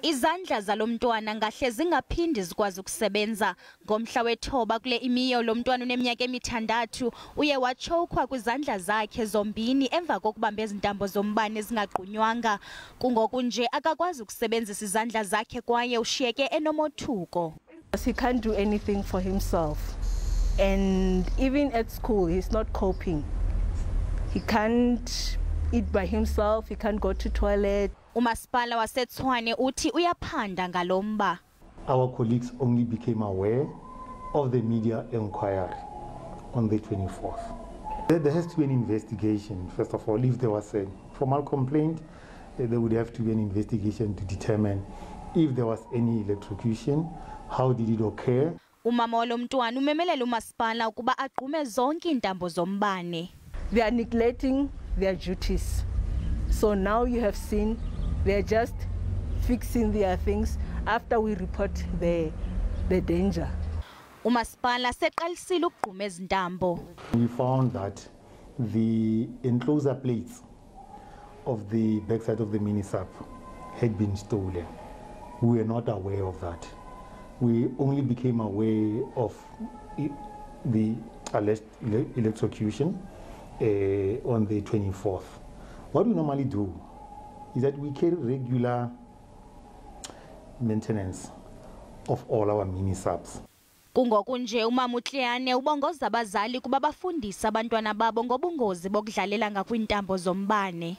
Izandla zalomntwana ngahle zingaphindi zikwazi ukusebenza. Ngomhla we-9 kule imiyo lomntwana oneminyaka emithandathu uye watshowukhwa kwizandla zakhe zombini emva kokubamba ezintambo zombane ezingagqunywanga. Kungoku nje akakwazi ukusebenzisa izandla zakhe kwaye ushiyeke enomothuko. He can't do anything for himself, and even at school he's not coping. He can't eat by himself, he can't go to toilet. Umasipala waseTshwane uthi uyaphanda ngalomba. Our colleagues only became aware of the media inquiry on the 24th. There has to be an investigation. First of all, if there was a formal complaint, there would have to be an investigation to determine if there was any electrocution, how did it occur. Umama womntwana umemelela umasipala ukuba agqume zonke iintambo zombane. They are neglecting their duties. So now you have seen they're just fixing their things after we report the danger. Umasipala seqalisile ukugquma ezintambo. We found that the enclosure plates of the backside of the minisap had been stolen. We were not aware of that. We only became aware of the alleged electrocution on the 24th. What we normally do is that we carry regular maintenance of all our minisaps. Kungoku nje umama uTleyane ubongoza abazali kuba bafundisa abantwana babo ngobungozi bokudlalela ngakwiintambo zombane.